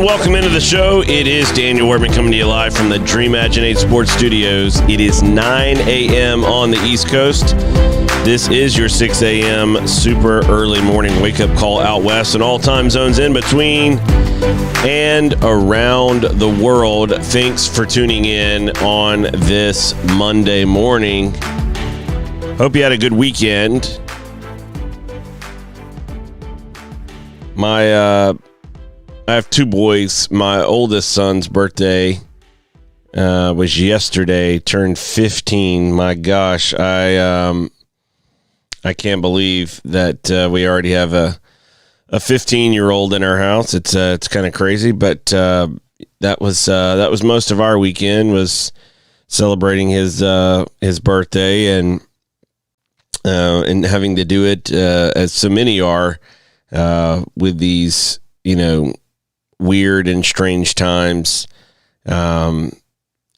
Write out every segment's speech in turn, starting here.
and welcome into the show. It is Daniel Workman coming to you live from the Dreamagine Sports Studios. It is 9 a.m. on the East Coast. This is your 6 a.m. super early morning wake-up call out west and all time zones in between and around the world. Thanks for tuning in on this Monday morning. Hope you had a good weekend. I have two boys. My oldest son's birthday was yesterday. Turned 15. My gosh, I can't believe that we already have a 15-year-old in our house. It's kind of crazy, but that was most of our weekend, was celebrating his birthday and having to do it as so many are with these weird and strange times, and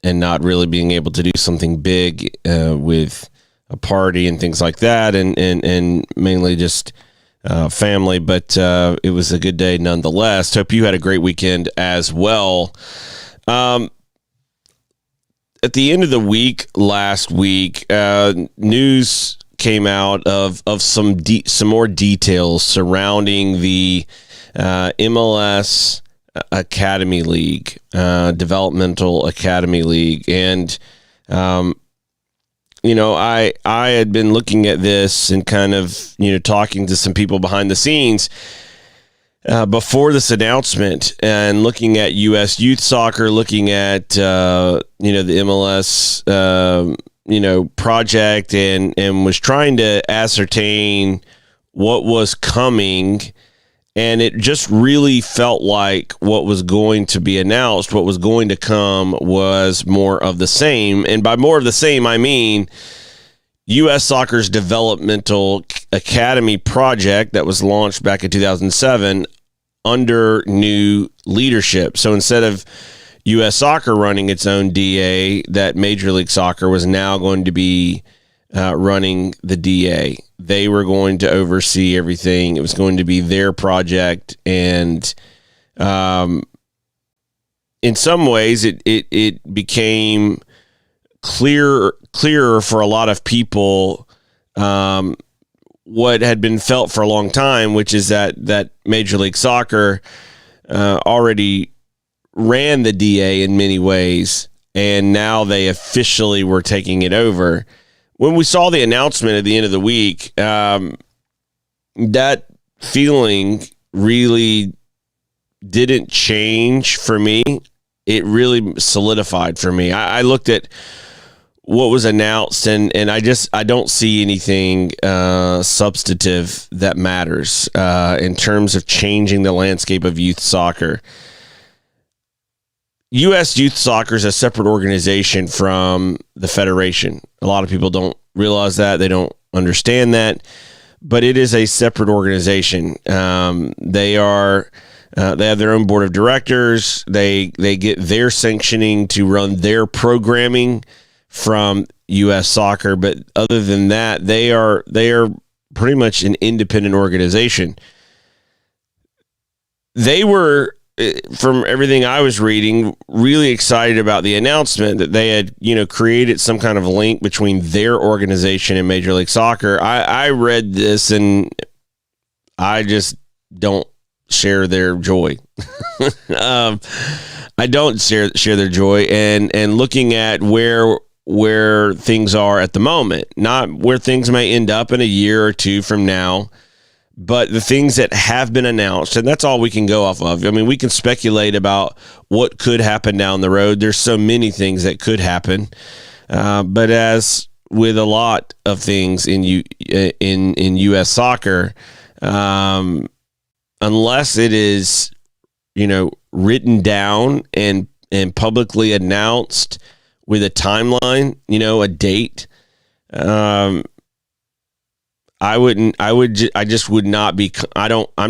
not really being able to do something big with a party and things like that, and mainly just family. But it was a good day nonetheless. Hope you had a great weekend as well. At the end of the week last week, news came out of some more details surrounding the MLS Academy League, Developmental Academy League. And, I had been looking at this and kind of, talking to some people behind the scenes before this announcement, and looking at U.S. youth soccer, looking at, the MLS, project, and was trying to ascertain what was coming. And it just really felt like what was going to be announced, what was going to come, was more of the same. And by more of the same, I mean U.S. Soccer's Developmental Academy project that was launched back in 2007 under new leadership. So instead of U.S. Soccer running its own DA, that Major League Soccer was now going to be running the DA. They were going to oversee everything. It was going to be their project, and in some ways, it became clearer for a lot of people what had been felt for a long time, which is that Major League Soccer already ran the DA in many ways, and now they officially were taking it over. When we saw the announcement at the end of the week, that feeling really didn't change for me. It really solidified for me. I looked at what was announced, and I don't see anything substantive that matters in terms of changing the landscape of youth soccer. U.S. Youth Soccer is a separate organization from the Federation. A lot of people don't realize that. They don't understand that. But it is a separate organization. They have their own board of directors. They get their sanctioning to run their programming from U.S. Soccer. But other than that, they are pretty much an independent organization. They were, from everything I was reading, really excited about the announcement that they had, created some kind of link between their organization and Major League Soccer. I read this and I just don't share their joy. I don't share their joy, and looking at where things are at the moment, not where things may end up in a year or two from now, but the things that have been announced, and that's all we can go off of. I mean, we can speculate about what could happen down the road. There's so many things that could happen. But as with a lot of things in U.S. soccer, unless it is, written down and publicly announced with a timeline, a date, I'm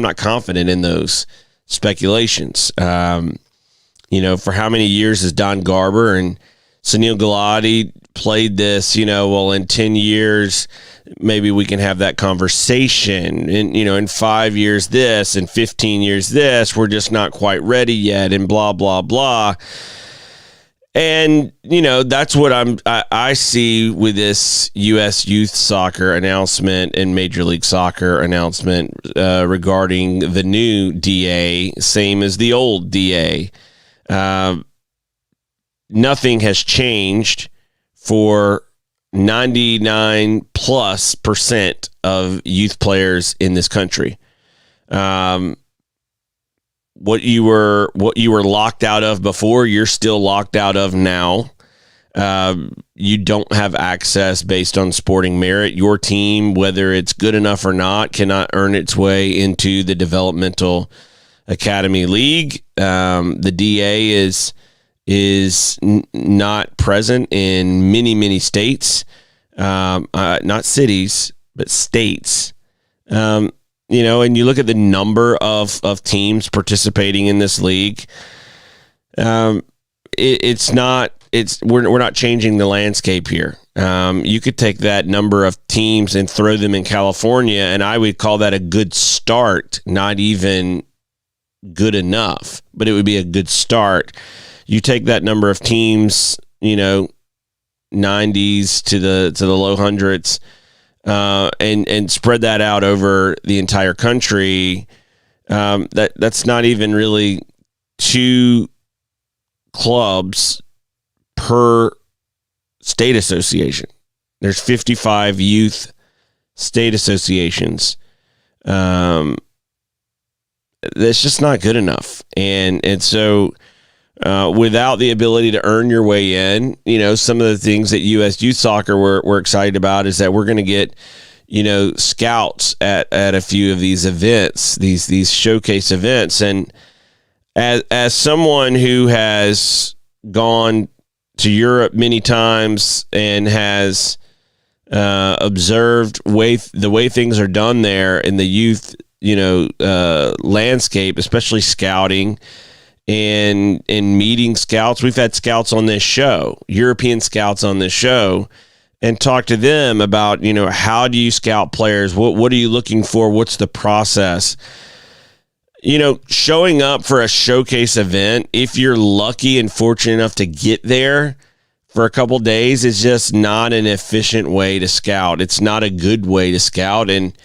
not confident in those speculations. For how many years has Don Garber and Sunil Gulati played this, well, in 10 years, maybe we can have that conversation. And, in 5 years this, in 15 years this, we're just not quite ready yet, and blah, blah, blah. And, that's what I see with this U.S. youth soccer announcement and Major League Soccer announcement regarding the new DA, same as the old DA. Nothing has changed for 99+% of youth players in this country. What you were locked out of before, you're still locked out of now. You don't have access based on sporting merit. Your team, whether it's good enough or not, cannot earn its way into the developmental academy league. The DA is not present in many states, not cities, but states. And you look at the number of teams participating in this league. We're not changing the landscape here. You could take that number of teams and throw them in California, and I would call that a good start, not even good enough, but it would be a good start. You take that number of teams, 90s to the low hundreds, and spread that out over the entire country. That's not even really 2 clubs per state association. There's 55 youth state associations. That's just not good enough. And so without the ability to earn your way in, some of the things that U.S. Youth Soccer we're excited about is that we're going to get, scouts at a few of these events, these showcase events. And as someone who has gone to Europe many times and has observed the way things are done there in the youth, landscape, especially scouting, and meeting scouts. We've had scouts on this show, European scouts on this show, and talk to them about, how do you scout players? What are you looking for? What's the process? Showing up for a showcase event, if you're lucky and fortunate enough to get there for a couple days, is just not an efficient way to scout. It's not a good way to scout. And,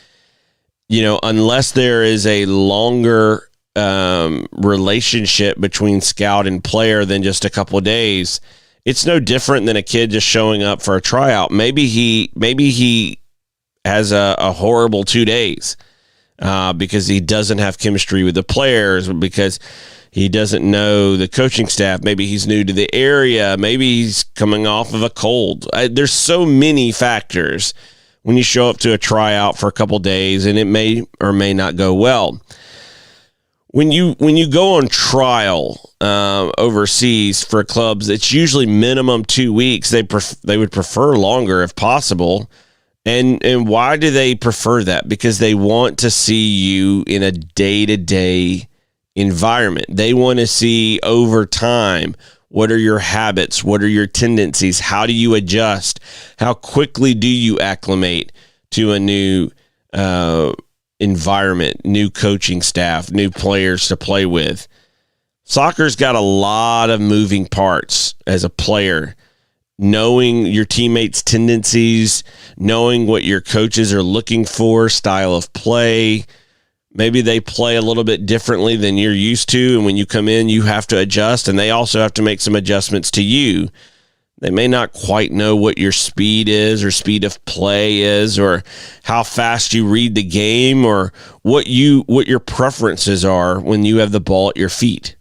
unless there is a longer relationship between scout and player than just a couple of days, it's no different than a kid just showing up for a tryout. Maybe he has a horrible 2 days because he doesn't have chemistry with the players, because he doesn't know the coaching staff. Maybe he's new to the area. Maybe he's coming off of a cold. There's so many factors when you show up to a tryout for a couple of days, and it may or may not go well. When you go on trial overseas for clubs, it's usually minimum 2 weeks. They would prefer longer if possible. And why do they prefer that? Because they want to see you in a day-to-day environment. They want to see over time, what are your habits? What are your tendencies? How do you adjust? How quickly do you acclimate to a new environment, new coaching staff, new players to play with? Soccer's got a lot of moving parts as a player. Knowing your teammates' tendencies, knowing what your coaches are looking for, style of play. Maybe they play a little bit differently than you're used to, and when you come in, you have to adjust, and they also have to make some adjustments to you. They may not quite know what your speed is, or speed of play is, or how fast you read the game, or what your preferences are when you have the ball at your feet.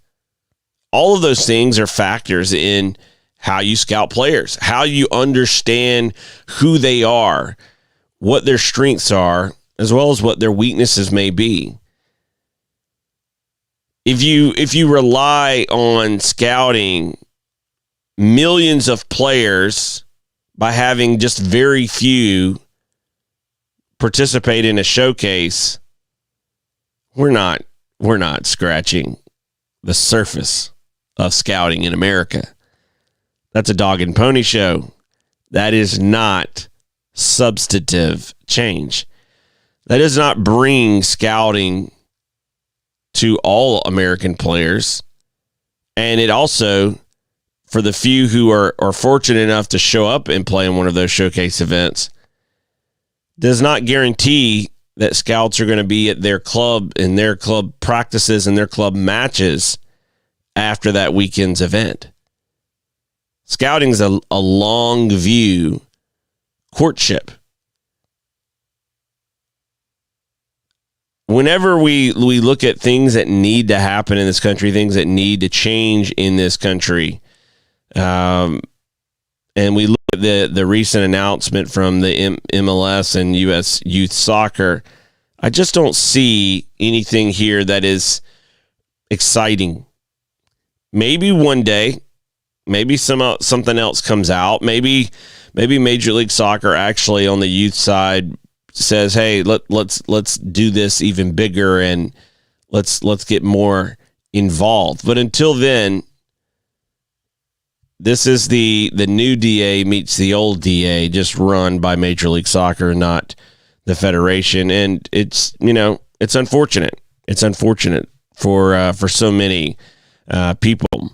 All of those things are factors in how you scout players, how you understand who they are, what their strengths are, as well as what their weaknesses may be. If you rely on scouting millions of players by having just very few participate in a showcase, we're not scratching the surface of scouting in America. That's a dog and pony show. That is not substantive change. That does not bring scouting to all American players. And it also, for the few who are fortunate enough to show up and play in one of those showcase events, does not guarantee that scouts are going to be at their club, in their club practices and their club matches after that weekend's event. Scouting's a long view courtship. Whenever we look at things that need to happen in this country, things that need to change in this country, and we look at the recent announcement from the MLS and U.S. Youth Soccer, I just don't see anything here that is exciting. Maybe one day, maybe something else comes out. Maybe Major League Soccer actually on the youth side says, "Hey, let's do this even bigger and let's get more involved." But until then, this is the new DA meets the old DA, just run by Major League Soccer, not the federation, and it's unfortunate. It's unfortunate for so many people.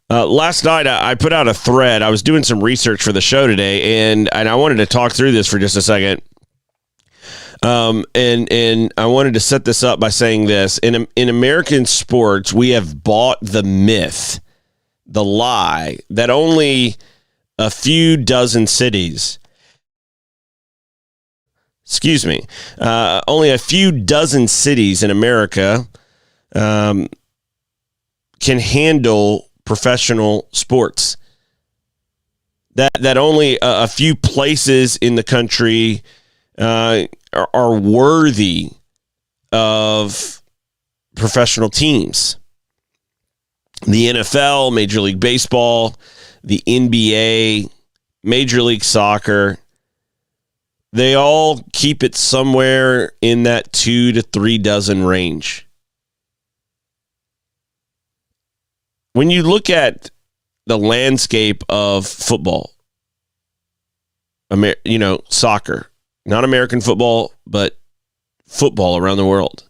Last night, I put out a thread. I was doing some research for the show today, and I wanted to talk through this for just a second. And I wanted to set this up by saying this. In American sports, we have bought the myth, the lie, that only a few dozen cities, only a few dozen cities in America can handle professional sports. That only a few places in the country are worthy of professional teams. The NFL, Major League Baseball, the NBA, Major League Soccer, they all keep it somewhere in that 2 to 3 dozen range. When you look at the landscape of football, soccer, not American football, but football around the world,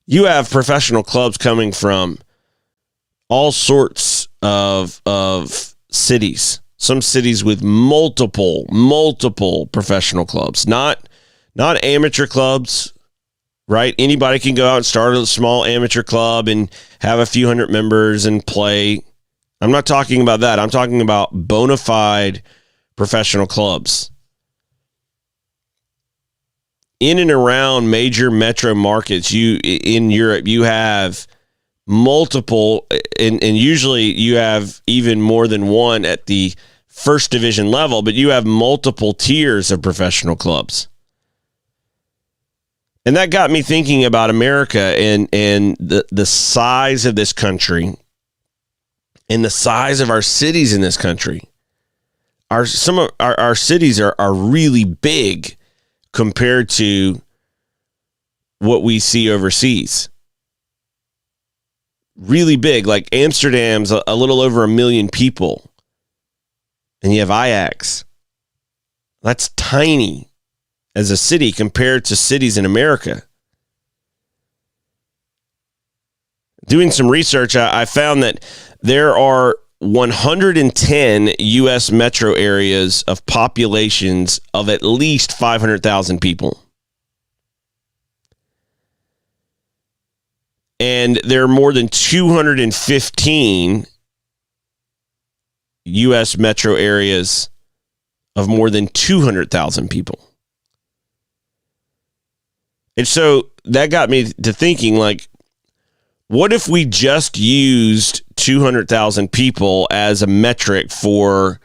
you have professional clubs coming from all sorts of cities. Some cities with multiple professional clubs, not amateur clubs, right? Anybody can go out and start a small amateur club and have a few hundred members and play. I'm not talking about that. I'm talking about bona fide professional clubs. In and around major metro markets, in Europe, you have multiple, and usually you have even more than one at the first division level, but you have multiple tiers of professional clubs. And that got me thinking about America and the size of this country and the size of our cities in this country. Some of our cities are really big compared to what we see overseas. Really big, like Amsterdam's a little over 1 million people. And you have Ajax. That's tiny as a city compared to cities in America. Doing some research, I found that there are 110 U.S. metro areas of populations of at least 500,000 people. And there are more than 215 U.S. metro areas of more than 200,000 people. And so that got me to thinking, like, what if we just used 200,000 people as a metric for,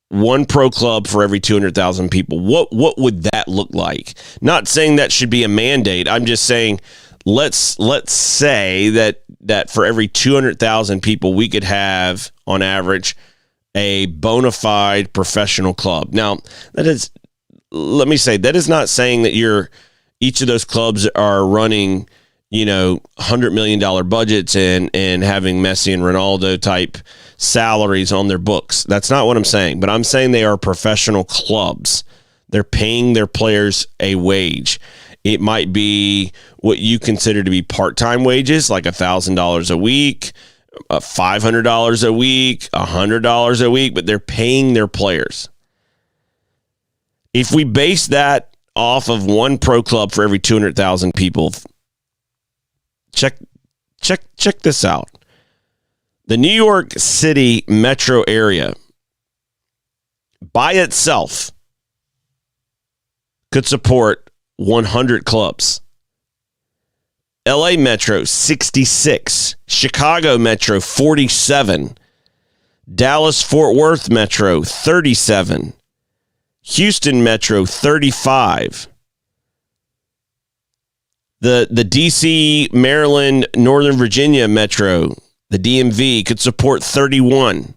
one pro club for every 200,000 people? What would that look like? Not saying that should be a mandate. I'm just saying let's say that for every 200,000 people we could have on average a bona fide professional club. Now, let me say that is not saying that each of those clubs are running $100 million budgets and having Messi and Ronaldo type salaries on their books. That's not what I'm saying, but I'm saying they are professional clubs. They're paying their players a wage. It might be what you consider to be part-time wages, like $1,000 a week, $500 a week, $100 a week, but they're paying their players. If we base that off of one pro club for every 200,000 people, check this out. The New York City metro area by itself could support 100 clubs. LA Metro, 66. Chicago Metro, 47. Dallas-Fort Worth Metro, 37. Houston Metro, 35. The DC, Maryland, Northern Virginia Metro, the DMV, could support 31.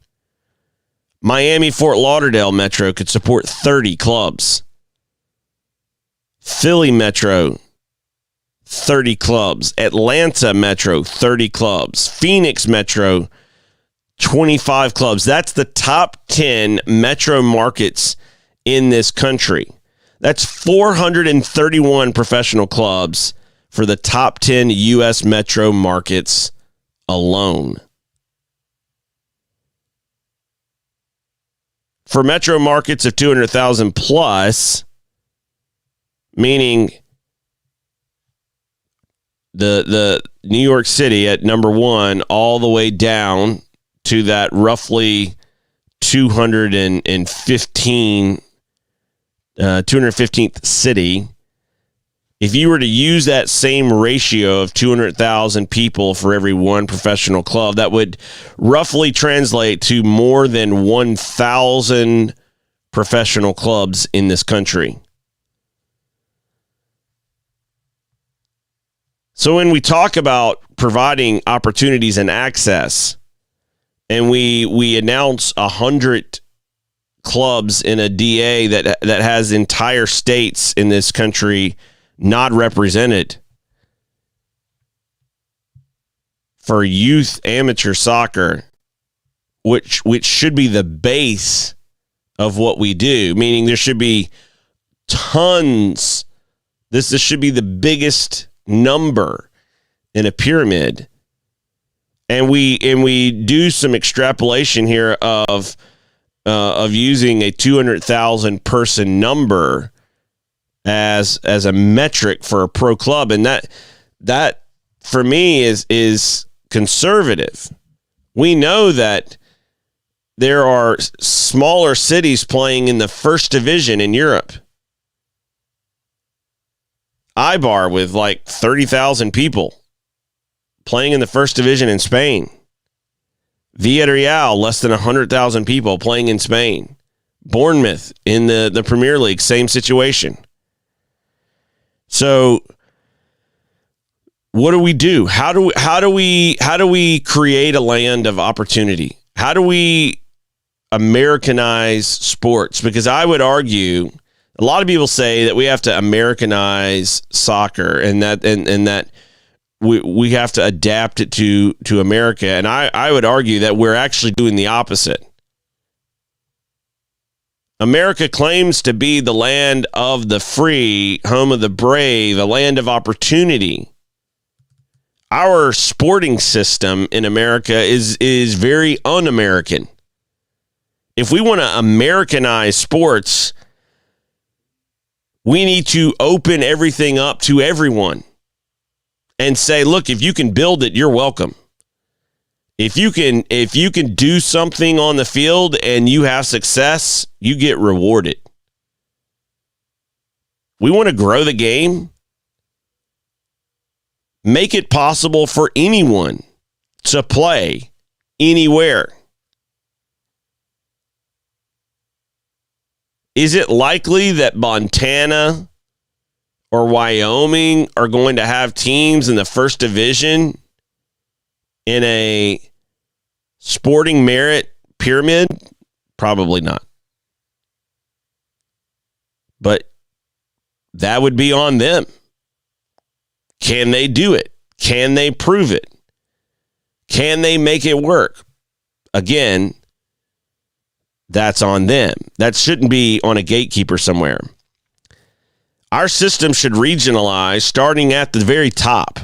Miami-Fort Lauderdale Metro could support 30 clubs. Philly Metro, 30 clubs. Atlanta Metro, 30 clubs. Phoenix Metro, 25 clubs. That's the top 10 metro markets in this country. That's 431 professional clubs for the top 10 U.S. metro markets alone. For metro markets of 200,000 plus, meaning the New York City at number one, all the way down to that roughly 215th city. If you were to use that same ratio of 200,000 people for every one professional club, that would roughly translate to more than 1,000 professional clubs in this country. So when we talk about providing opportunities and access, and we announce 100 clubs in a DA that has entire states in this country not represented for youth amateur soccer, which should be the base of what we do, meaning there should be tons. This should be the biggest number in a pyramid. And we do some extrapolation here of using a 200,000 person number as a metric for a pro club, and that for me is conservative. We know that there are smaller cities playing in the first division in Europe. Eibar with like 30,000 people playing in the first division in Spain. Villarreal, less than 100,000 people playing in Spain. Bournemouth in the Premier League, same situation. So what do we do? How do we create a land of opportunity? How do we Americanize sports? Because I would argue, a lot of people say that we have to Americanize soccer and that we have to adapt it to America. And I would argue that we're actually doing the opposite. America claims to be the land of the free, home of the brave, a land of opportunity. Our sporting system in America is very un-American. If we want to Americanize sports, we need to open everything up to everyone and say, look, if you can build it, you're welcome. If you can do something on the field and you have success, you get rewarded. We want to grow the game. Make it possible for anyone to play anywhere. Is it likely that Montana or Wyoming are going to have teams in the first division in a sporting merit pyramid? Probably not. But that would be on them. Can they do it? Can they prove it? Can they make it work? Again, that's on them. That shouldn't be on a gatekeeper somewhere. Our system should regionalize starting at the very top.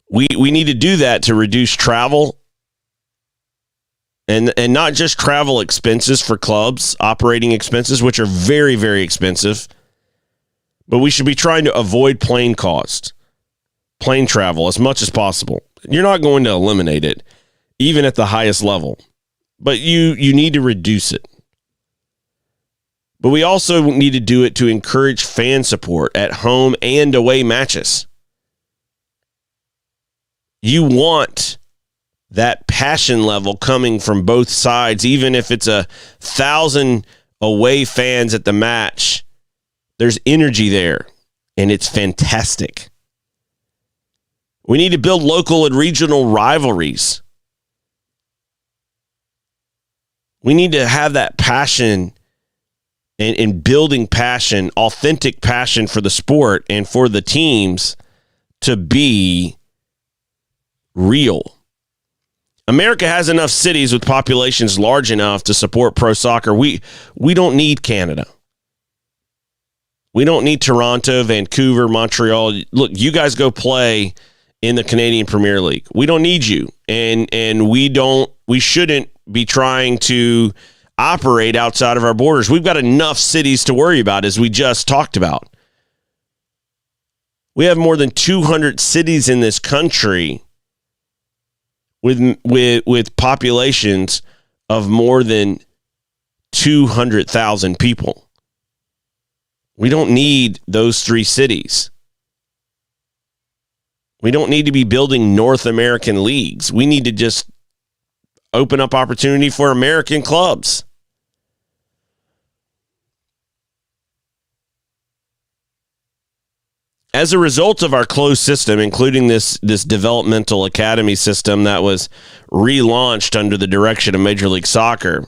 We need to do that to reduce travel and not just travel expenses for clubs, operating expenses, which are very, very expensive. But we should be trying to avoid plane costs, plane travel as much as possible. You're not going to eliminate it, even at the highest level. But you need to reduce it. But we also need to do it to encourage fan support at home and away matches. You want that passion level coming from both sides, even if it's 1,000 away fans at the match. There's energy there, and it's fantastic. We need to build local and regional rivalries. We need to have that passion and building passion, authentic passion for the sport and for the teams to be real. America has enough cities with populations large enough to support pro soccer. We don't need Canada. We don't need Toronto, Vancouver, Montreal. Look, you guys go play in the Canadian Premier League. We don't need you. And we shouldn't be trying to operate outside of our borders. We've got enough cities to worry about, as we just talked about. We have more than 200 cities in this country with populations of more than 200,000 people. We don't need those three cities. We don't need to be building North American leagues. We need to just open up opportunity for American clubs. As a result of our closed system, including this developmental academy system that was relaunched under the direction of Major League Soccer,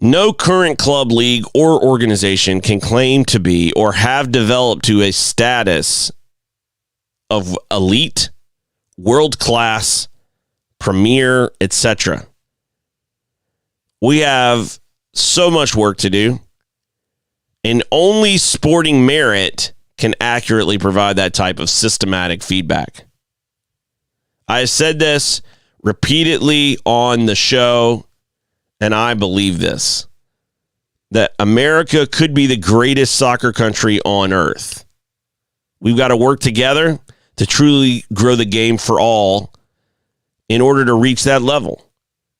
no current club, league, or organization can claim to be or have developed to a status of elite, world-class, premier, etc. We have so much work to do, and only sporting merit can accurately provide that type of systematic feedback. I have said this repeatedly on the show, and I believe this, that America could be the greatest soccer country on earth. We've got to work together to truly grow the game for all in order to reach that level.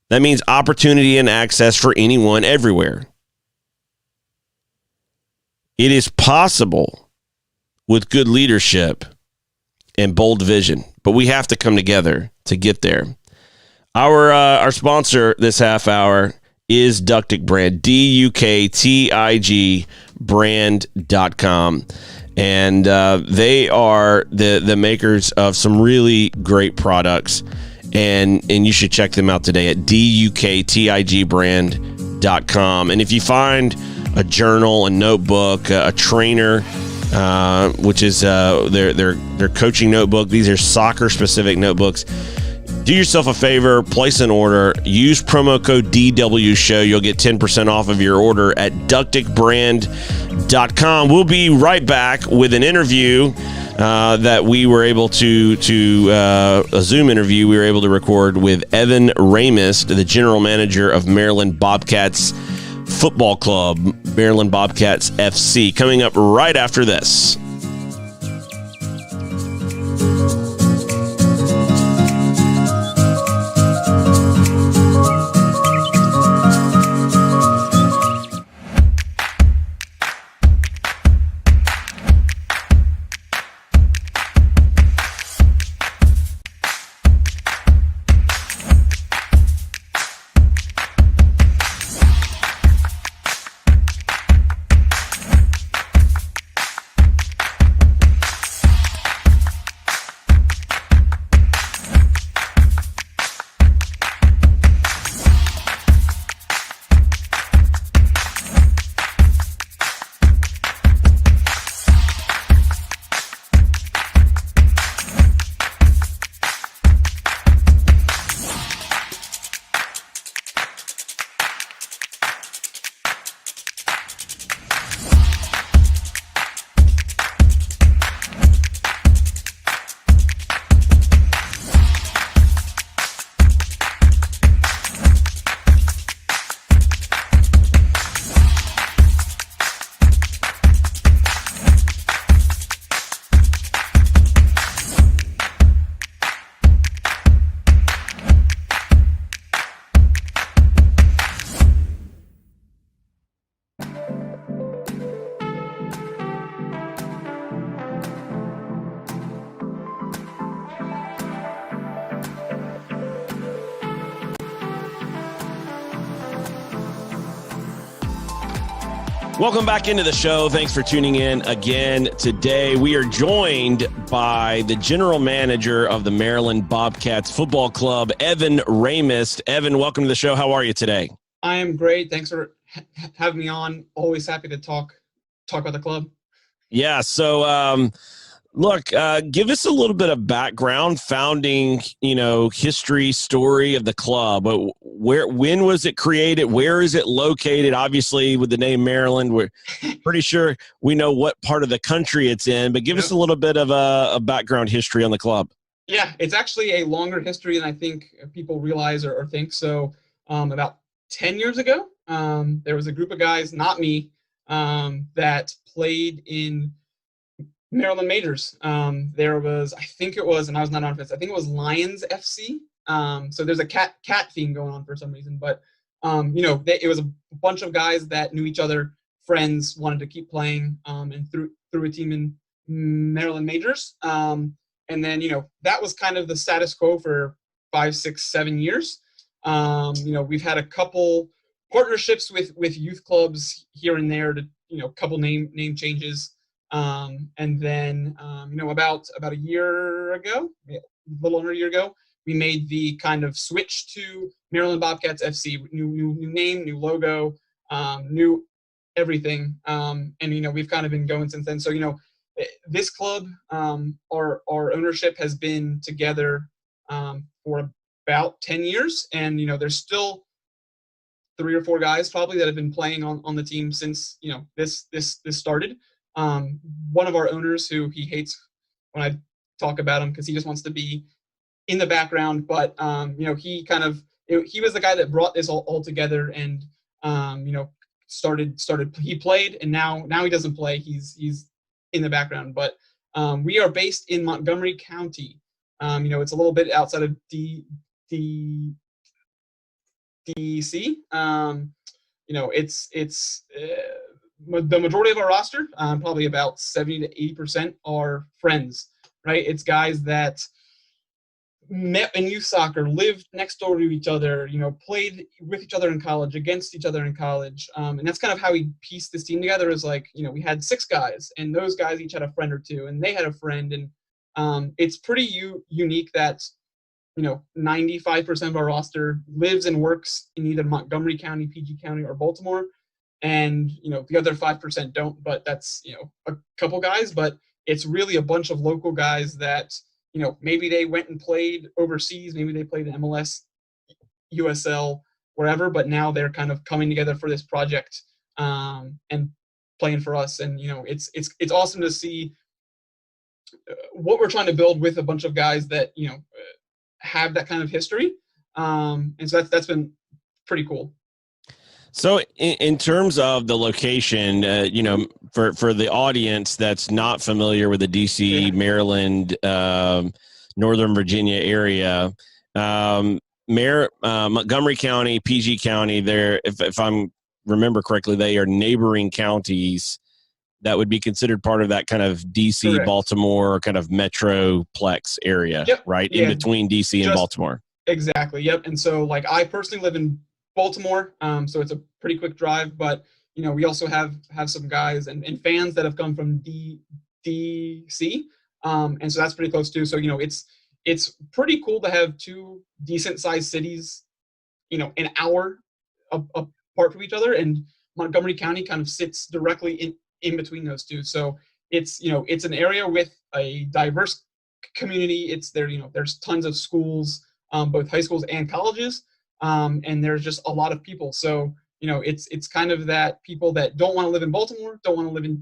That means opportunity and access for anyone everywhere. It is possible with good leadership and bold vision, but we have to come together to get there. Our sponsor this half hour is Ductic Brand, DUKTIG brand.com. And they are the makers of some really great products. And you should check them out today at DUKTIGbrand.com. And if you find a journal, a notebook, a trainer, which is their coaching notebook, these are soccer-specific notebooks, do yourself a favor, place an order, use promo code DWShow. You'll get 10% off of your order at ducticbrand.com. We'll be right back with an interview that we were able to a Zoom interview we were able to record with Evan Ramis, the general manager of Maryland Bobcats Football Club, Maryland Bobcats FC, coming up right after this. Welcome back into the show. Thanks for tuning in again. Today, we are joined by the general manager of the Maryland Bobcats Football Club, Evan Ramist. Evan, welcome to the show. How are you today? I am great. Thanks for having me on. Always happy to talk about the club. Yeah, so look, give us a little bit of background, founding, history, story of the club. When was it created? Where is it located? Obviously, with the name Maryland, we're pretty sure we know what part of the country it's in, but give us a little bit of a background history on the club. Yeah, it's actually a longer history than I think people realize or think. So about 10 years ago, there was a group of guys, not me, that played in Maryland majors. There was, I think it was, and I was not on offense, I think it was Lions FC. So there's a cat theme going on for some reason, but it was a bunch of guys that knew each other, friends, wanted to keep playing, and through a team in Maryland majors. And then that was kind of the status quo for 5, 6, 7 years. We've had a couple partnerships with youth clubs here and there to couple name changes. And then, about a year ago, a little under a year ago, we made the kind of switch to Maryland Bobcats FC. New name, new logo, new everything. And we've kind of been going since then. So this club, our ownership has been together for about 10 years, and there's still 3 or 4 guys probably that have been playing on the team since this started. One of our owners, who he hates when I talk about him because he just wants to be in the background, but he was the guy that brought this all together, and started. He played, and now he doesn't play. He's in the background, but we are based in Montgomery County. It's a little bit outside of DC. It's the majority of our roster, probably about 70 to 80%, are friends, right? It's guys that met in youth soccer, lived next door to each other, played with each other in college, against each other in college. And that's kind of how we pieced this team together, is like, we had 6 guys, and those guys each had a friend or two, and they had a friend. And it's pretty unique that 95% of our roster lives and works in either Montgomery County, PG County, or Baltimore. And the other 5% don't, but that's a couple guys. But it's really a bunch of local guys that maybe they went and played overseas, maybe they played in MLS, USL, wherever, but now they're kind of coming together for this project, and playing for us. And it's awesome to see what we're trying to build with a bunch of guys that have that kind of history, and so that's been pretty cool. So in terms of the location, for the audience that's not familiar with the DC, Maryland, Northern Virginia area, Montgomery County, PG County, there, if I'm remember correctly, they are neighboring counties that would be considered part of that kind of DC, Correct. Baltimore kind of metroplex area, right? Yeah. In between DC and Baltimore. Exactly. Yep. And so, like, I personally live in Baltimore, so it's a pretty quick drive, but we also have some guys and fans that have come from DC, and so that's pretty close too. So it's pretty cool to have 2 decent sized cities an hour apart from each other, and Montgomery County kind of sits directly in between those 2. So it's it's an area with a diverse community. It's there, there's tons of schools, both high schools and colleges. And there's just a lot of people. So, it's kind of that people that don't want to live in Baltimore, don't want to live in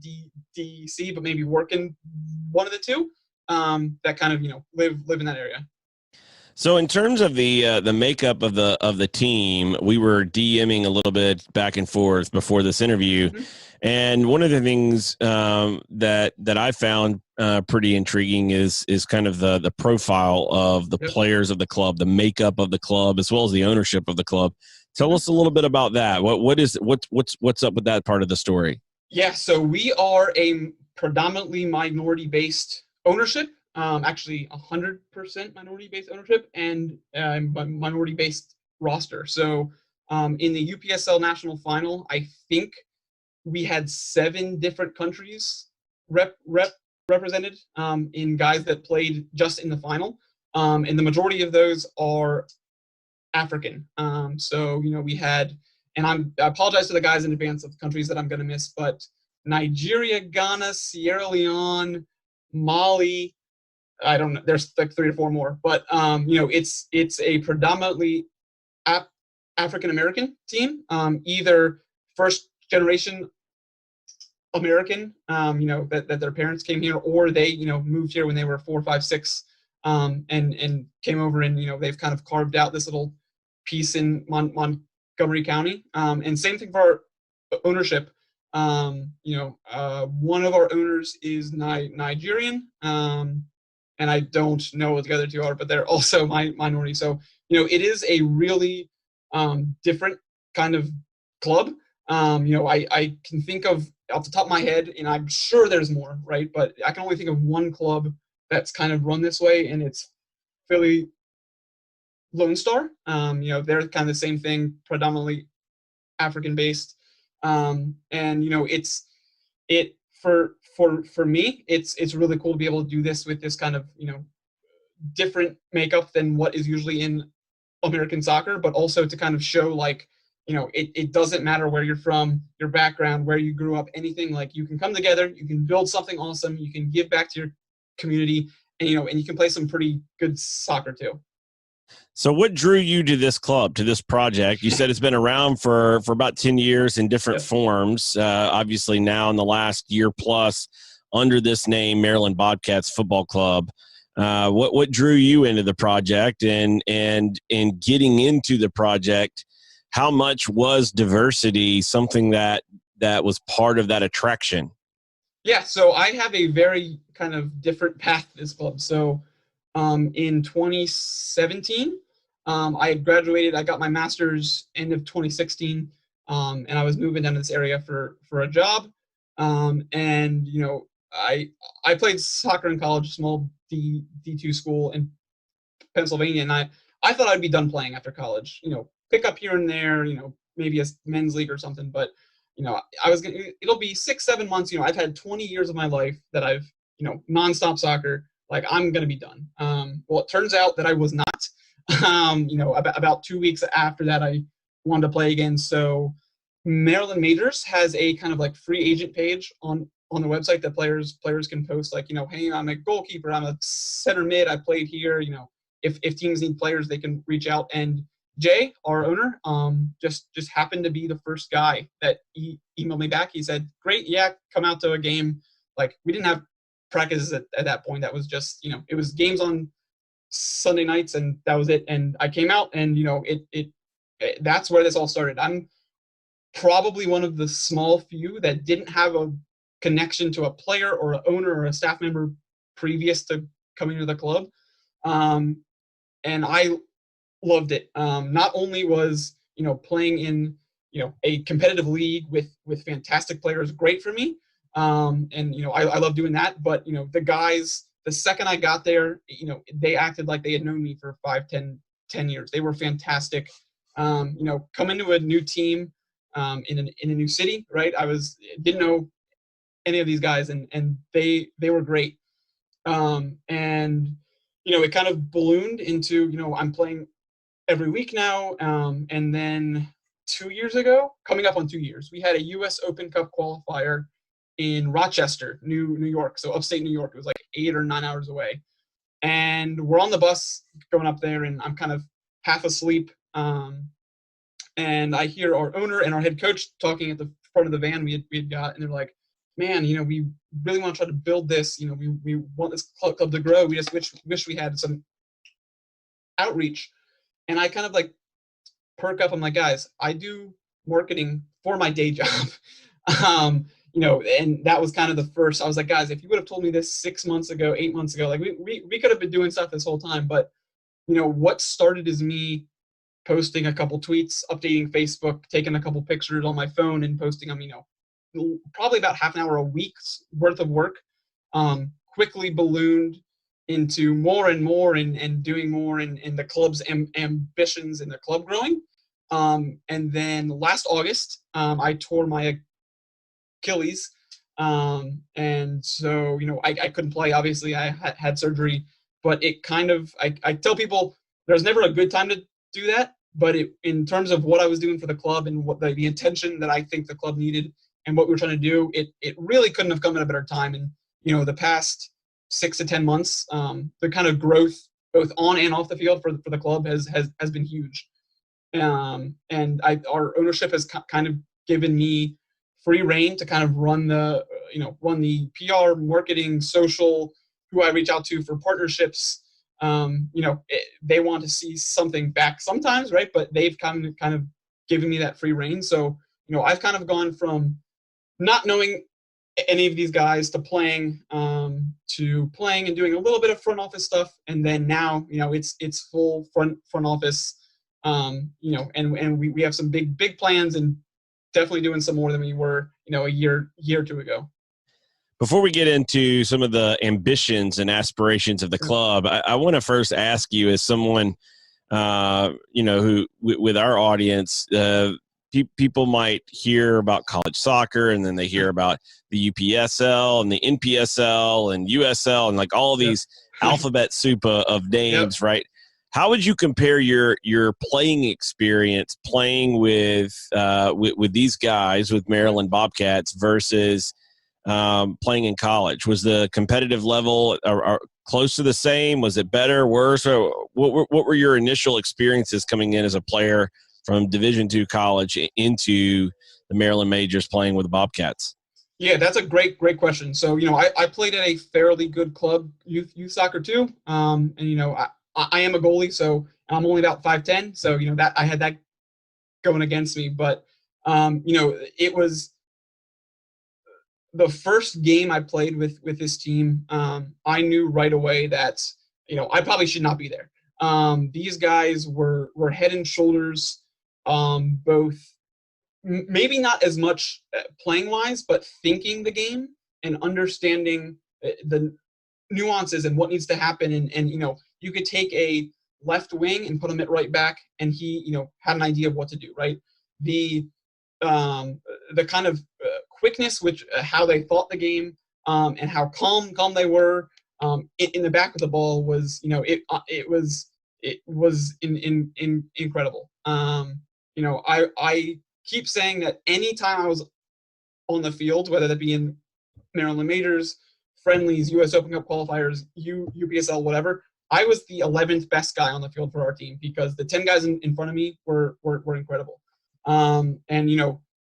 DC, but maybe work in one of the 2, that kind of, live in that area. So in terms of the makeup of the team, we were DMing a little bit back and forth before this interview. Mm-hmm. And one of the things that I found pretty intriguing is kind of the profile of the players of the club, the makeup of the club, as well as the ownership of the club. Tell us a little bit about that. What's up with that part of the story? Yeah, so we are a predominantly minority-based ownership. Actually 100% minority-based ownership and minority-based roster. So in the UPSL National Final, I think we had 7 different countries represented in guys that played just in the final, and the majority of those are African. So we had, and I apologize to the guys in advance of the countries that I'm going to miss, but Nigeria, Ghana, Sierra Leone, Mali. I don't know. There's like 3 or 4 more, but it's a predominantly African American team, either first generation American, that their parents came here, or they, moved here when they were 4, 5, 6, and came over, and they've kind of carved out this little piece in Montgomery County. And same thing for our ownership. One of our owners is Nigerian, and I don't know what the other 2 are, but they're also minority. So it is a really different kind of club. I can think of off the top of my head, and I'm sure there's more, right? But I can only think of one club that's kind of run this way, and it's Philly Lone Star. They're kind of the same thing, predominantly African based. And for me, it's really cool to be able to do this with this kind of different makeup than what is usually in American soccer, but also to kind of show like, it doesn't matter where you're from, your background, where you grew up, anything. Like, you can come together, you can build something awesome, you can give back to your community, and and you can play some pretty good soccer too. So what drew you to this club, to this project? You said it's been around for about 10 years in different forms. Obviously now in the last year plus under this name, Maryland Bobcats Football Club. What drew you into the project, and in getting into the project, how much was diversity something that was part of that attraction? Yeah, so I have a very kind of different path to this club. So in 2017, I had graduated. I got my master's end of 2016, and I was moving down to this area for a job. And I played soccer in college, small D2 school in Pennsylvania, and I thought I'd be done playing after college. Pick up here and there. Maybe a men's league or something. But I was gonna. It'll be 6, 7 months. I've had 20 years of my life that I've nonstop soccer. Like, I'm gonna be done. Well, it turns out that I was not. About 2 weeks after that, I wanted to play again. So Maryland Majors has a kind of like free agent page on the website that players can post, like, hey, I'm a goalkeeper, I'm a center mid, I played here. If teams need players, they can reach out. And Jay, our owner, just happened to be the first guy that emailed me back. He said, great, yeah, come out to a game. Like, we didn't have practices at that point. That was just, it was games on Sunday nights, and that was it. And I came out, and that's where this all started. I'm probably one of the small few that didn't have a connection to a player or an owner or a staff member previous to coming to the club. And I loved it. Not only was playing in a competitive league with fantastic players great for me, and I love doing that. But the guys, the second I got there, they acted like they had known me for 5, 10 years. They were fantastic. Come into a new team, in a new city, right? Didn't know any of these guys, and they were great. And it kind of ballooned into I'm playing every week now. And then 2 years ago, coming up on 2 years, we had a U.S. Open Cup qualifier in Rochester, New York. So upstate New York. It was like 8 or 9 hours away. And we're on the bus going up there, and I'm kind of half asleep. And I hear our owner and our head coach talking at the front of the van we had got, and they're like, man, we really want to try to build this. We want this club to grow. We just wish we had some outreach. And I kind of like perk up. I'm like, guys, I do marketing for my day job. And that was kind of the first. I was like, guys, if you would have told me this 6 months ago, 8 months ago, like we could have been doing stuff this whole time. But what started is me posting a couple tweets, updating Facebook, taking a couple pictures on my phone, and posting them. Probably about half an hour a week's worth of work. Quickly ballooned into more and more, and doing more, and the club's ambitions and the club growing. And then last August, I tore my Achilles. And so, I couldn't play. Obviously, I had surgery, but it kind of, I tell people there's never a good time to do that. But in terms of what I was doing for the club and what the intention that I think the club needed and what we were trying to do, it really couldn't have come at a better time. And, the past 6 to 10 months, the kind of growth both on and off the field for the club has been huge. And our ownership has kind of given me free reign to kind of run the PR, marketing, social, who I reach out to for partnerships. They want to see something back sometimes, right? But they've kind of given me that free reign. So, I've kind of gone from not knowing any of these guys to playing and doing a little bit of front office stuff, and then now it's full front office. And we have some big plans, and definitely doing some more than we were a year or two ago. Before we get into some of the ambitions and aspirations of the club, I want to first ask you, as someone who with our audience, people might hear about college soccer, and then they hear about the UPSL and the NPSL and USL and like all of these alphabet soup of names, right? How would you compare your playing experience playing with these guys, with Maryland Bobcats, versus playing in college? Was the competitive level close to the same? Was it better, worse? Or what were your initial experiences coming in as a player from Division II college into the Maryland Majors playing with the Bobcats? Yeah, that's a great question. So, I played at a fairly good club, youth soccer too. And, I am a goalie, so I'm only about 5'10". So, that I had that going against me. But, it was the first game I played with this team. I knew right away that, I probably should not be there. These guys were head and shoulders, both maybe not as much playing wise, but thinking the game and understanding the nuances and what needs to happen. And you could take a left wing and put him at right back, and he had an idea of what to do. Right, the kind of quickness, which how they thought the game, and how calm they were in the back of the ball was it was incredible. I keep saying that anytime I was on the field, whether that be in Maryland Majors, friendlies, U.S. Open Cup qualifiers, UPSL, whatever, I was the 11th best guy on the field for our team, because the 10 guys in front of me were incredible. And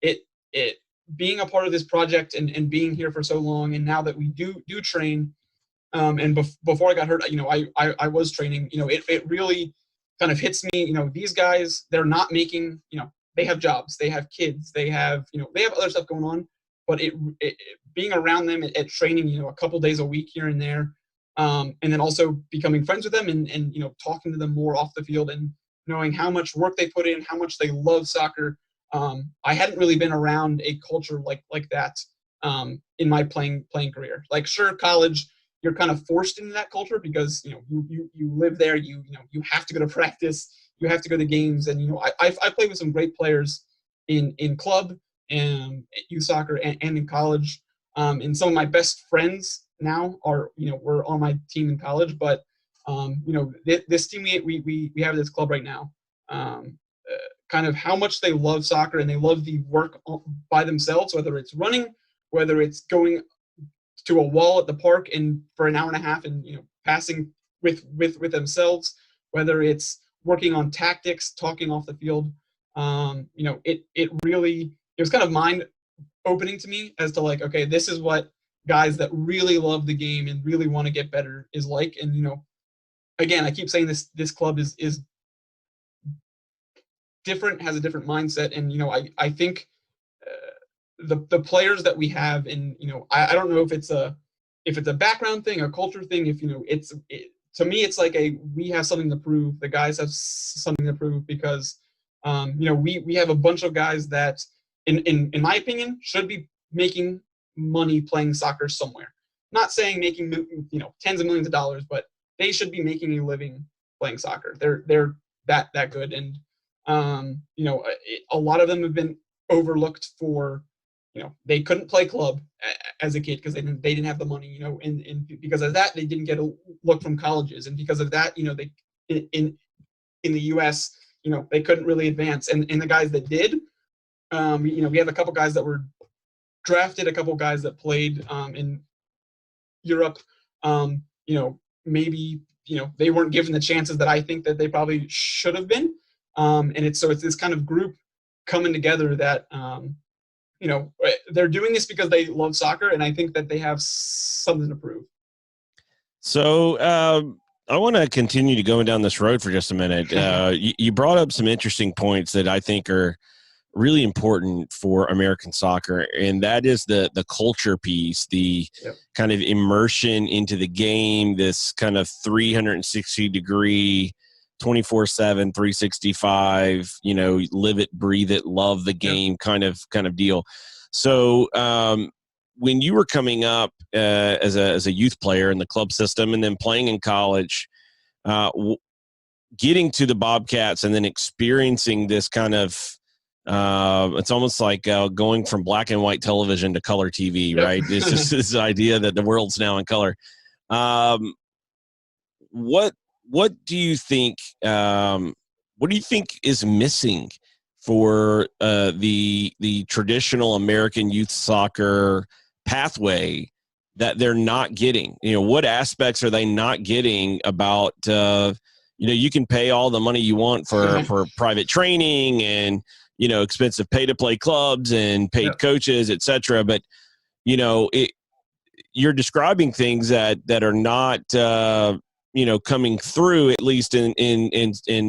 it being a part of this project and being here for so long, and now that we do train, and before I got hurt, I was training. It really kind of hits me. These guys, they're not making. They have jobs, they have kids, they have other stuff going on. But it being around them at training, a couple days a week here and there, and then also becoming friends with them and talking to them more off the field, and knowing how much work they put in, how much they love soccer. I hadn't really been around a culture like that in my playing career. Like, sure, college, you're kind of forced into that culture because you live there. You have to go to practice. You have to go to games. And I played with some great players in club and youth soccer and in college. And some of my best friends now are were on my team in college. But this team we have at this club right now. Kind of how much they love soccer and they love the work by themselves, whether it's running, whether it's going to a wall at the park and for an hour and a half and passing with themselves, whether it's working on tactics, talking off the field. It really, it was kind of mind opening to me as to like, okay, this is what guys that really love the game and really want to get better is like. And again, I keep saying this club is different, has a different mindset. And I think the players that we have, and I don't know if it's a background thing, a culture thing. If to me, it's like we have something to prove. The guys have something to prove because we have a bunch of guys that in my opinion should be making money playing soccer somewhere. Not saying making tens of millions of dollars, but they should be making a living playing soccer. They're that good. And a lot of them have been overlooked for they couldn't play club as a kid because they didn't have the money, and because of that they didn't get a look from colleges, and because of that, they in the U.S., they couldn't really advance, and the guys that did, we have a couple guys that were drafted, a couple guys that played in Europe. Maybe they weren't given the chances that I think that they probably should have been. And it's this kind of group coming together that they're doing this because they love soccer, and I think that they have something to prove. So I want to continue to going down this road for just a minute. You brought up some interesting points that I think are really important for American soccer, and that is the culture piece, the kind of immersion into the game, this kind of 360-degree, 24/7, 365, live it, breathe it, love the game kind of deal. So when you were coming up as a youth player in the club system and then playing in college, getting to the Bobcats and then experiencing this kind of it's almost like going from black and white television to color TV, right? It's just this idea that the world's now in color. What do you think? What do you think is missing for the traditional American youth soccer pathway that they're not getting? What aspects are they not getting about? You can pay all the money you want for private training and expensive pay-to-play clubs and paid coaches, et cetera. But, you're describing things that are not, coming through, at least in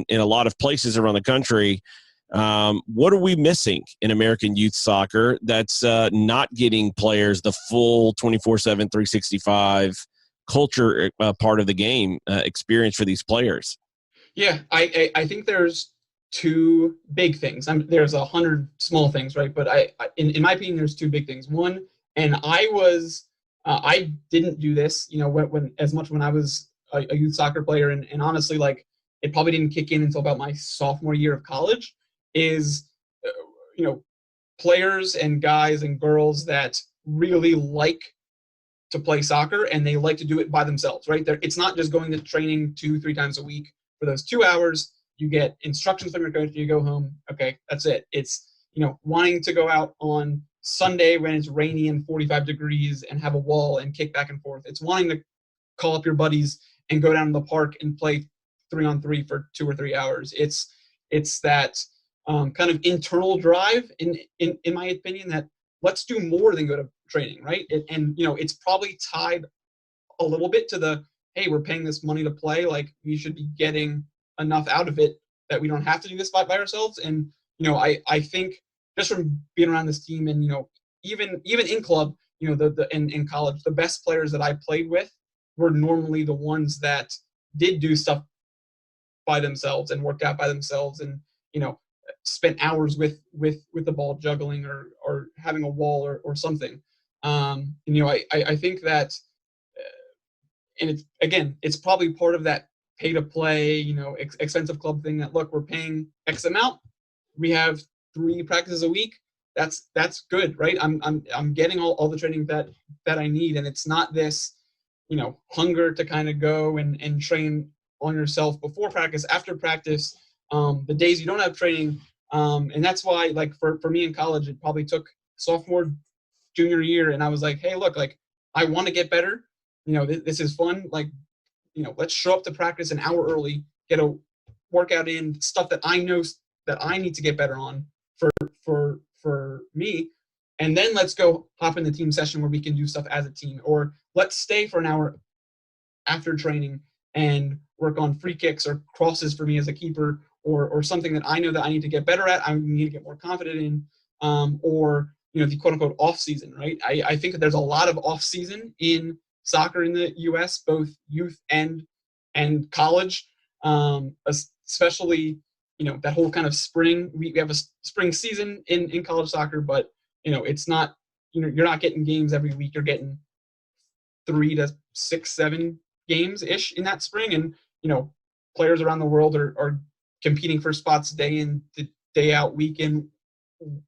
a lot of places around the country. What are we missing in American youth soccer that's not getting players the full 24/7, 365 culture part of the game experience for these players? Yeah, I think there's two big things. There's 100 small things, right? But in my opinion, there's two big things. One, and I didn't do this, when as much when I was a youth soccer player, and honestly, like, it probably didn't kick in until about my sophomore year of college. Is players and guys and girls that really like to play soccer and they like to do it by themselves, right? It's not just going to training 2-3 times a week for those 2 hours. You get instructions from your coach, you go home. Okay, that's it. It's, wanting to go out on Sunday when it's rainy and 45 degrees and have a wall and kick back and forth. It's wanting to call up your buddies and go down to the park and play 3-on-3 for 2 or 3 hours. It's that kind of internal drive, in my opinion, that let's do more than go to training, right? And it's probably tied a little bit to the, hey, we're paying this money to play, like we should be getting enough out of it that we don't have to do this by ourselves. And I think just from being around this team, and even in club, in college, the best players that I played with were normally the ones that did do stuff by themselves and worked out by themselves, and spent hours with the ball, juggling or having a wall or something. I think that, and it's probably part of that pay to play, expensive club thing, that, look, we're paying X amount, we have 3 practices a week. That's good, right? I'm getting all the training that I need, and it's not this, hunger to kind of go and train on yourself before practice, after practice, the days you don't have training. And that's why, like, for me in college, it probably took sophomore, junior year, and I was like, hey, look, like, I want to get better. This is fun. Like, let's show up to practice an hour early, get a workout in, stuff that I know that I need to get better on for me. And then let's go hop in the team session where we can do stuff as a team, or let's stay for an hour after training and work on free kicks or crosses for me as a keeper, or something that I know that I need to get better at, I need to get more confident in, or the quote unquote off season, right? I think that there's a lot of off season in soccer in the U.S., both youth and college, especially that whole kind of spring. We have a spring season in college soccer, but it's not, you're not getting games every week. You're getting 3 to 6, 7 games ish in that spring, and players around the world are competing for spots day in, day out, week in,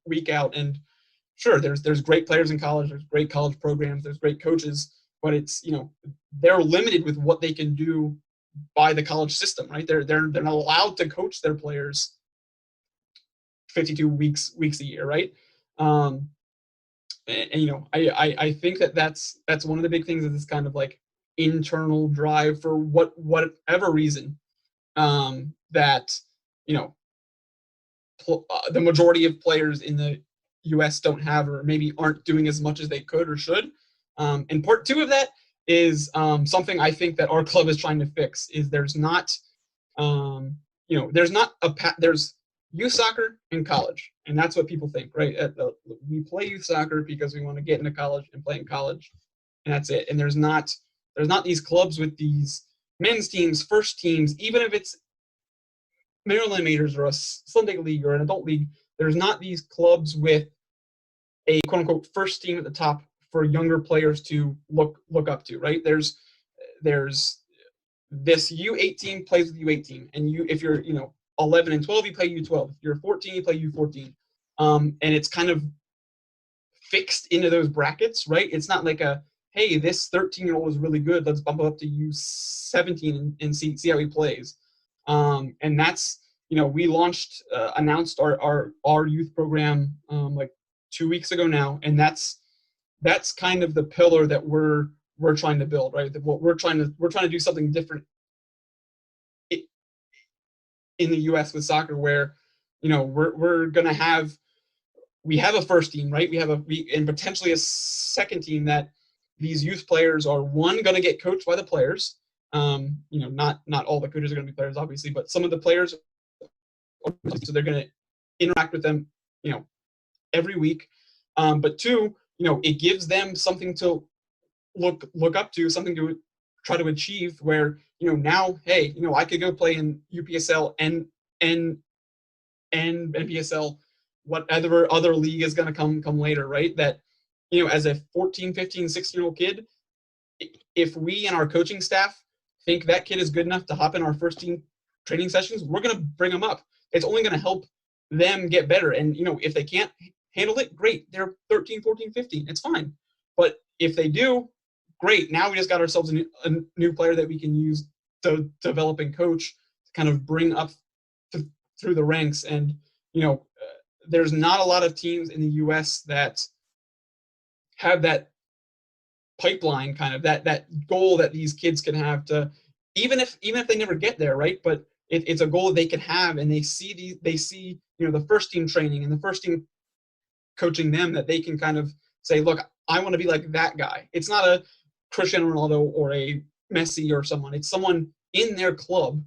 week out, and sure, there's great players in college, there's great college programs, there's great coaches, but it's, they're limited with what they can do by the college system, right? They're not allowed to coach their players 52 weeks a year, right? Um, I think that's one of the big things, is this kind of like internal drive for whatever reason, that you know the majority of players in the U.S. don't have, or maybe aren't doing as much as they could or should. And part two of that is something I think that our club is trying to fix. Is there's not, there's not there's youth soccer in college, and that's what people think, right? We play youth soccer because we want to get into college and play in college, and that's it. And there's not these clubs with these men's teams, first teams, even if it's Maryland Majors or a Sunday league or an adult league. There's not these clubs with a quote unquote first team at the top for younger players to look up to, right? There's this U18 plays with U18, and if you're 11 and 12, you play U12. If you're 14, you play U14, and it's kind of fixed into those brackets, right? It's not like hey, this 13-year-old is really good, let's bump up to U17 and see how he plays. And that's, we announced our youth program like 2 weeks ago now, and that's kind of the pillar that we're trying to build, right? What we're trying to do something different in the U.S. with soccer, where we're gonna have a first team, right? And potentially a second team, that these youth players are going to get coached by the players. Not all the coaches are going to be players, obviously, but some of the players, so they're going to interact with them, every week. But two, it gives them something to look up to, something to try to achieve. Where now, hey, I could go play in UPSL and NPSL, whatever other league is going to come later, right? That as a 14, 15, 16-year-old kid, if we and our coaching staff think that kid is good enough to hop in our first team training sessions, we're going to bring them up. It's only going to help them get better. And, if they can't handle it, great. They're 13, 14, 15. It's fine. But if they do, great. Now we just got ourselves a new player that we can use to develop and coach, to kind of bring up through the ranks. And, there's not a lot of teams in the U.S. that have that pipeline, kind of that goal that these kids can have, to even if they never get there, right? But it's a goal that they can have, and they see the first team training and the first team coaching them, that they can kind of say, look, I want to be like that guy. It's not a Cristiano Ronaldo or a Messi or someone. It's someone in their club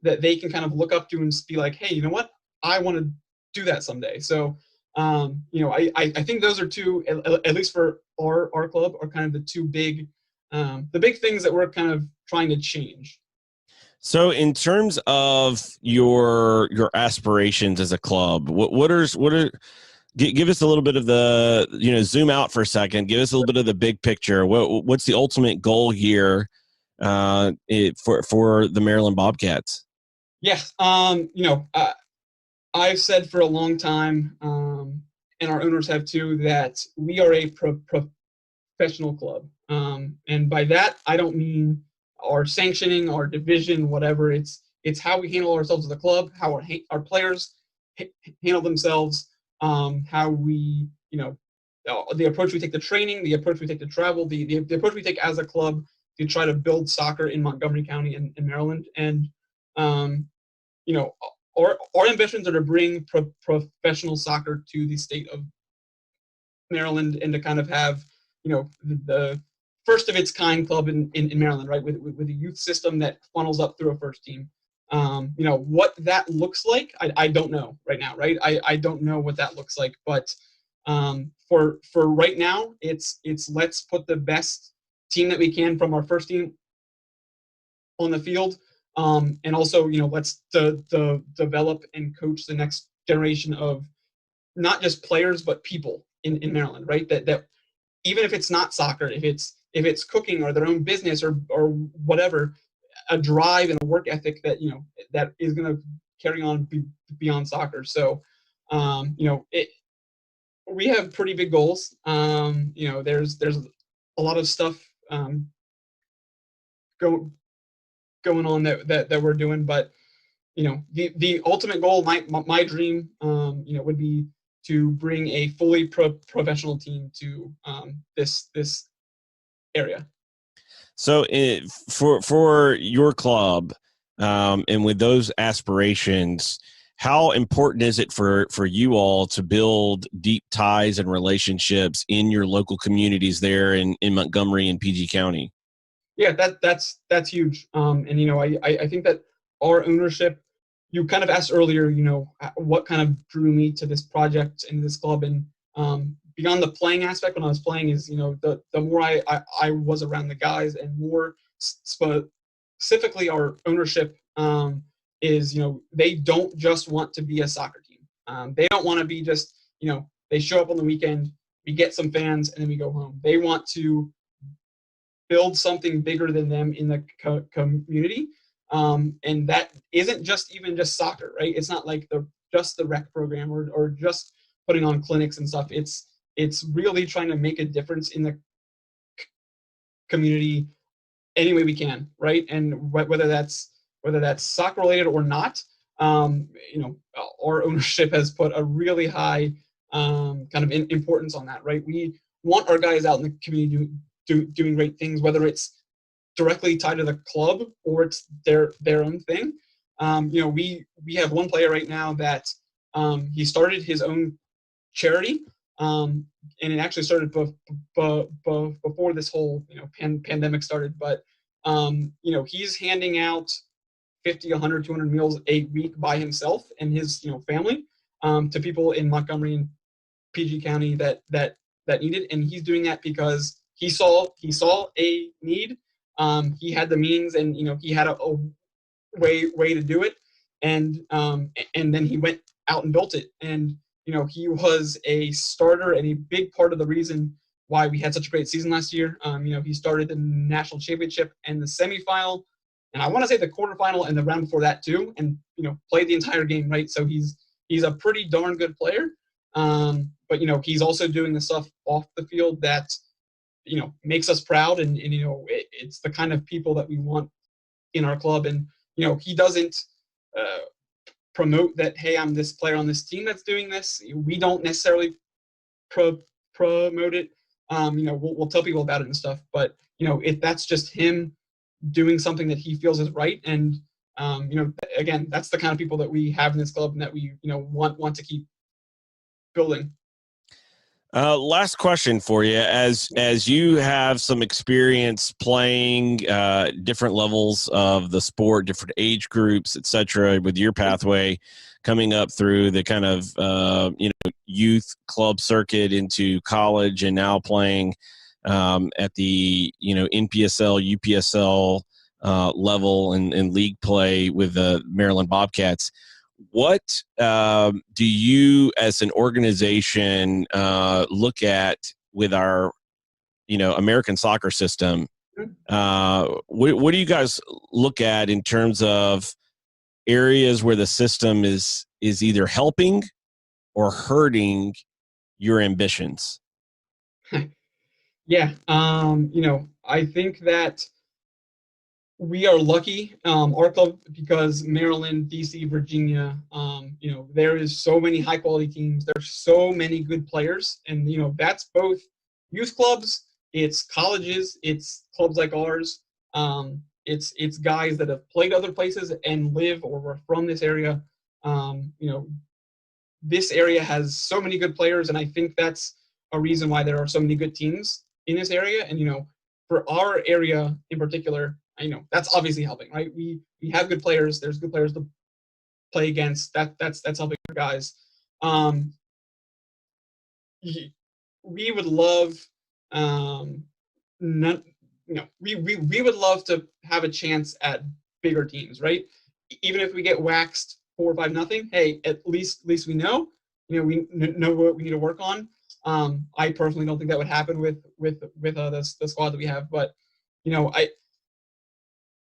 that they can kind of look up to and be like, hey, you know what? I want to do that someday. So I think those are two, at least for our club, are kind of the two big things that we're kind of trying to change. So in terms of your aspirations as a club, what are give us a little bit of the, zoom out for a second, give us a little bit of the big picture. What's the ultimate goal here for the Maryland Bobcats? Yeah. I've said for a long time, and our owners have too, that we are a professional club. And by that, I don't mean our sanctioning, our division, whatever. It's how we handle ourselves as a club, how our players handle themselves, how we, the approach we take to training, the approach we take to travel, the approach we take as a club to try to build soccer in Montgomery County and in Maryland. And, our ambitions are to bring professional soccer to the state of Maryland, and to kind of have, the first of its kind club in Maryland, right? With a youth system that funnels up through a first team. What that looks like, I don't know right now, right? I don't know what that looks like, but for right now, it's let's put the best team that we can from our first team on the field. And also, let's develop and coach the next generation of not just players, but people in Maryland, right? That even if it's not soccer, if it's cooking or their own business or whatever, a drive and a work ethic that that is going to carry on beyond soccer. So, we have pretty big goals. There's a lot of stuff go, going on that we're doing, but the ultimate goal, my dream, would be to bring a fully professional team to this area. So for your club, and with those aspirations, how important is it for you all to build deep ties and relationships in your local communities there in Montgomery and PG County? Yeah, that's huge. I think that our ownership. You kind of asked earlier, what kind of drew me to this project and this club, and beyond the playing aspect, when I was playing, is the more I was around the guys, and more specifically our ownership, is they don't just want to be a soccer team. They don't want to be just they show up on the weekend, we get some fans, and then we go home. They want to build something bigger than them in the community. And that isn't just soccer, right? It's not like just the rec program, or just putting on clinics and stuff. It's really trying to make a difference in the community any way we can, right? And whether that's soccer related or not, our ownership has put a really high kind of importance on that, right? We want our guys out in the community doing great things, whether it's directly tied to the club or it's their own thing. We have one player right now that he started his own charity, and it actually started before this whole pandemic started. But he's handing out 50, 100, 200 meals a week by himself and his family, to people in Montgomery and PG County that need it, and he's doing that because he saw a need. He had the means, and he had a way to do it, and then he went out and built it. And he was a starter and a big part of the reason why we had such a great season last year. He started the national championship and the semifinal, and I want to say the quarterfinal and the round before that too, and played the entire game, right? So he's a pretty darn good player. But he's also doing the stuff off the field that makes us proud, and it's the kind of people that we want in our club. And he doesn't promote that, hey, I'm this player on this team that's doing this. We don't necessarily promote it. We'll tell people about it and stuff, but if that's just him doing something that he feels is right. And again, that's the kind of people that we have in this club, and that we want to keep building. Last question for you. As you have some experience playing different levels of the sport, different age groups, etc., with your pathway coming up through the kind of youth club circuit into college, and now playing at the NPSL, UPSL level and league play with the Maryland Bobcats. What do you, as an organization, look at with our, American soccer system? What do you guys look at in terms of areas where the system is either helping or hurting your ambitions? Yeah, I think that we are lucky, our club, because Maryland, DC, Virginia, there is so many high quality teams. There's so many good players, and that's both youth clubs, it's colleges, it's clubs like ours. It's guys that have played other places and live or were from this area. This area has so many good players, and I think that's a reason why there are so many good teams in this area. And for our area in particular, that's obviously helping, right? We have good players. There's good players to play against. That's helping our guys. We would love, we would love to have a chance at bigger teams, right? Even if we get waxed 4 or 5-0, hey, at least we know, we know what we need to work on. I personally don't think that would happen with the squad that we have, but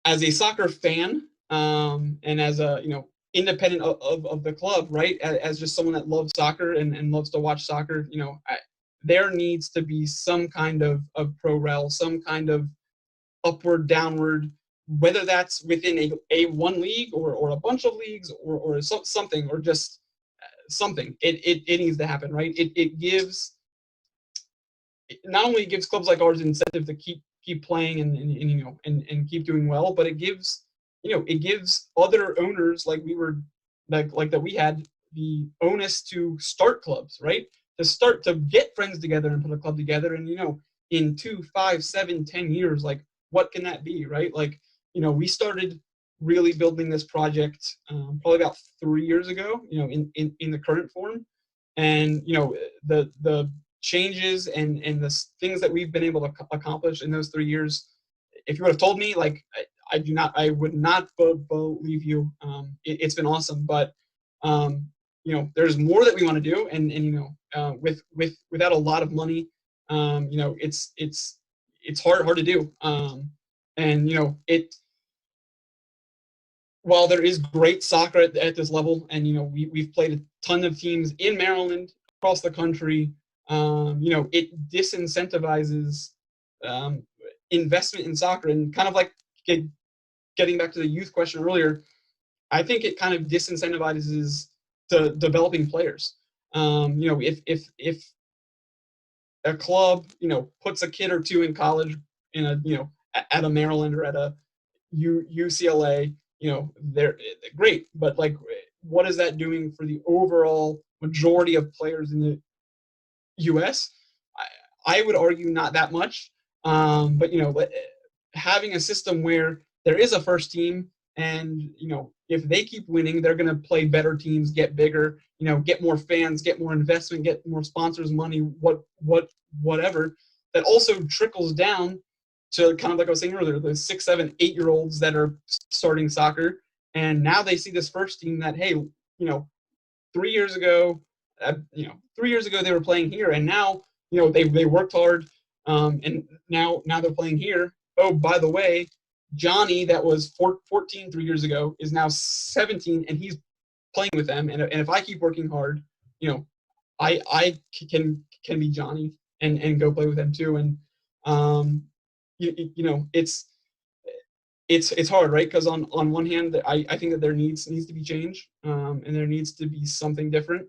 as a soccer fan, and as a independent of the club, right? As just someone that loves soccer and loves to watch soccer, there needs to be some kind of pro rel, some kind of upward, downward, whether that's within a one league or a bunch of leagues or something, or just something. It needs to happen, right? It gives, not only gives clubs like ours incentive to keep playing and keep doing well, but it gives other owners like that we had the onus to start clubs, right? To start to get friends together and put a club together, and in 2, 5, 7, 10 years, like what can that be, right? Like we started really building this project probably about 3 years ago, in the current form, and the changes and the things that we've been able to accomplish in those 3 years. If you would have told me, like, I would not believe you. It's been awesome, but there's more that we want to do, and without a lot of money, it's hard to do. And it while there is great soccer at this level, and we've played a ton of teams in Maryland, across the country, it disincentivizes investment in soccer, and kind of like getting back to the youth question earlier, I think it kind of disincentivizes the developing players. If a club puts a kid or two in college in at a Maryland or at a UCLA, they're great, but like, what is that doing for the overall majority of players in the U.S.? I would argue not that much. But having a system where there is a first team, and if they keep winning, they're going to play better teams, get bigger, get more fans, get more investment, get more sponsors, money, whatever. That also trickles down to, kind of like I was saying earlier, the 6, 7, 8-year-olds that are starting soccer, and now they see this first team that, hey, 3 years ago, 3 years ago they were playing here, and now they worked hard, and now they're playing here. Oh, by the way, Johnny, that was 14 3 years ago, is now 17, and he's playing with them. And if I keep working hard, I can be Johnny and go play with them too. And it's hard, right? Because on one hand, I think that there needs to be change, and there needs to be something different.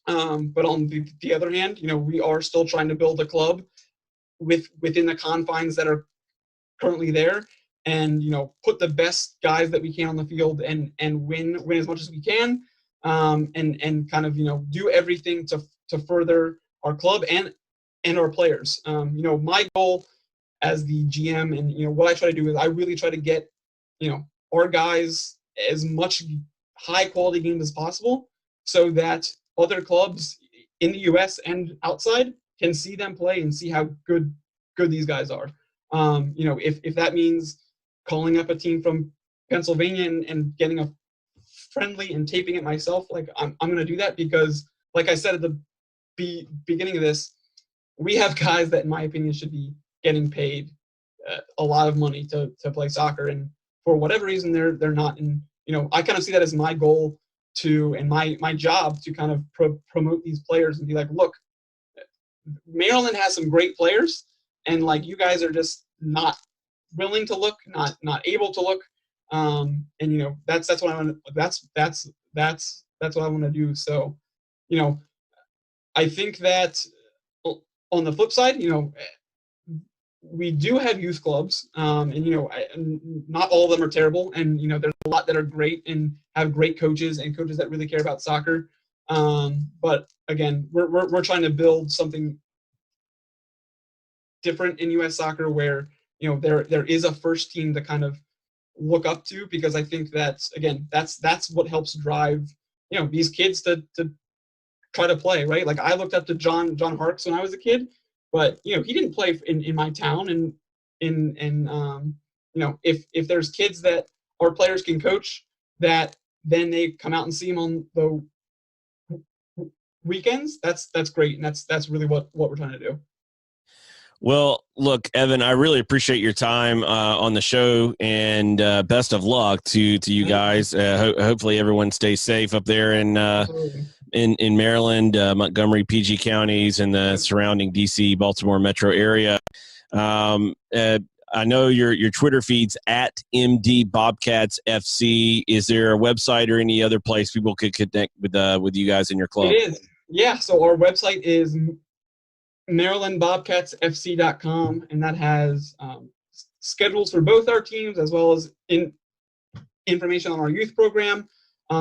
But on the other hand, we are still trying to build a club within the confines that are currently there, and put the best guys that we can on the field, and win as much as we can, and kind of do everything to further our club and our players. My goal as the GM, and what I try to do is I really try to get our guys as much high quality games as possible, so that other clubs in the U.S. and outside can see them play and see how good these guys are. If that means calling up a team from Pennsylvania and getting a friendly and taping it myself, like I'm going to do that, because, like I said at the beginning of this, we have guys that, in my opinion, should be getting paid a lot of money to play soccer, and for whatever reason they're not. And I kind of see that as my goal and my job to kind of promote these players and be like, look, Maryland has some great players, and like, you guys are just not willing to look, not able to look. And that's what I want. That's what I want to do. So, I think that on the flip side, we do have youth clubs, and not all of them are terrible, and there's a lot that are great and have great coaches and coaches that really care about soccer. But again, we're trying to build something different in U.S. soccer, where there is a first team to kind of look up to, because I think that's what helps drive these kids to try to play, right? Like, I looked up to John Harkes when I was a kid, but he didn't play in my town, and if there's kids that our players can coach, that then they come out and see him on the weekends, that's great, and that's really what we're trying to do. Well, look, Evan, I really appreciate your time on the show, and best of luck to you guys. Hopefully, everyone stays safe up there in Maryland, Montgomery, PG counties, and the surrounding DC, Baltimore metro area. I know your Twitter feed's at MD Bobcats FC. Is there a website or any other place people could connect with you guys in your club? It is. Yeah. So our website is MarylandBobcatsFC.com, and that has schedules for both our teams, as well as information on our youth program,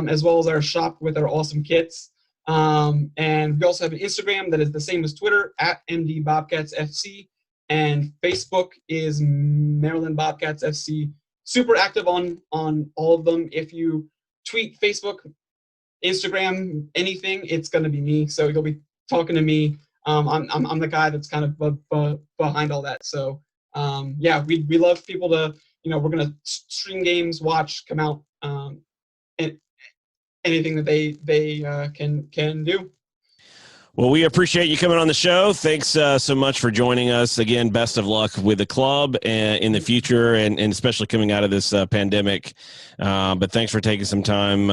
as well as our shop with our awesome kits. And we also have an Instagram that is the same as Twitter, at MD Bobcats FC, and Facebook is Maryland Bobcats FC. Super active on all of them. If you tweet, Facebook, Instagram, anything, it's going to be me. So you'll be talking to me. I'm the guy that's kind of behind all that. So yeah, we love people to, we're going to stream games, watch, come out, and anything that they can do. Well, we appreciate you coming on the show. Thanks so much for joining us. Again, best of luck with the club in the future, and especially coming out of this pandemic. But thanks for taking some time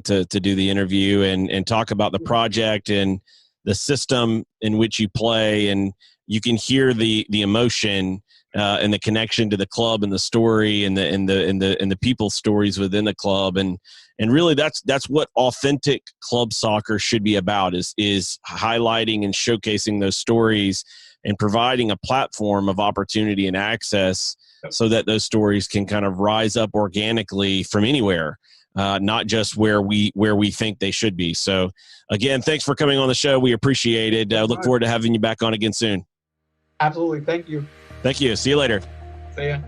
to do the interview and talk about the project and the system in which you play. And you can hear the emotion and the connection to the club and the story and the people's stories within the club. And really that's what authentic club soccer should be about, is highlighting and showcasing those stories and providing a platform of opportunity and access so that those stories can kind of rise up organically from anywhere, not just where we think they should be. So again, thanks for coming on the show. We appreciate it. Look forward to having you back on again soon. Absolutely. Thank you. Thank you. See you later. See ya.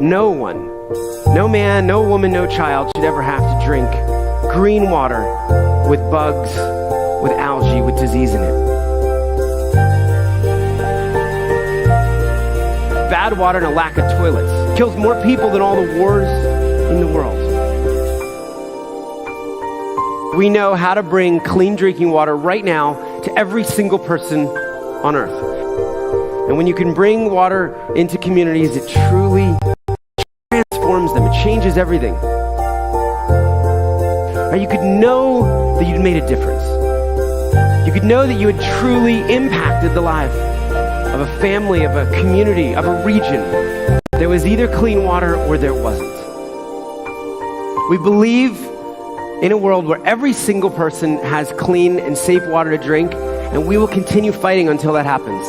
No one, no man, no woman, no child should ever have to drink green water with bugs, with algae, with disease in it. Bad water and a lack of toilets kills more people than all the wars in the world. We know how to bring clean drinking water right now to every single person on earth. And when you can bring water into communities, it truly transforms them. It changes everything. Or you could know that you'd made a difference. You could know that you had truly impacted the life of a family, of a community, of a region. There was either clean water or there wasn't. We believe in a world where every single person has clean and safe water to drink, and we will continue fighting until that happens.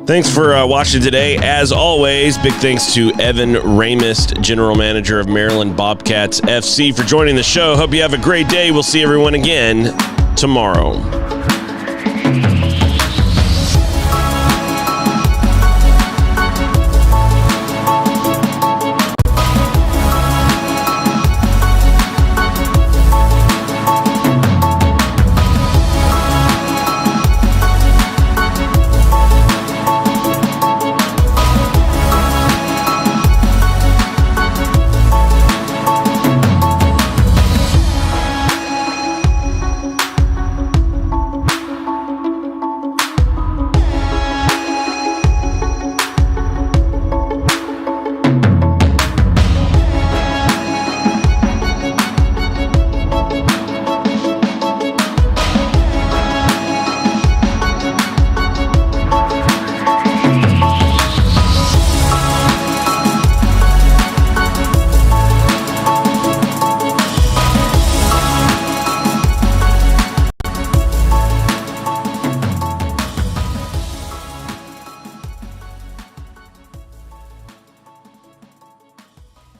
Thanks for watching today. As always, big thanks to Evan Ramist, General Manager of Maryland Bobcats FC, for joining the show. Hope you have a great day. We'll see everyone again tomorrow.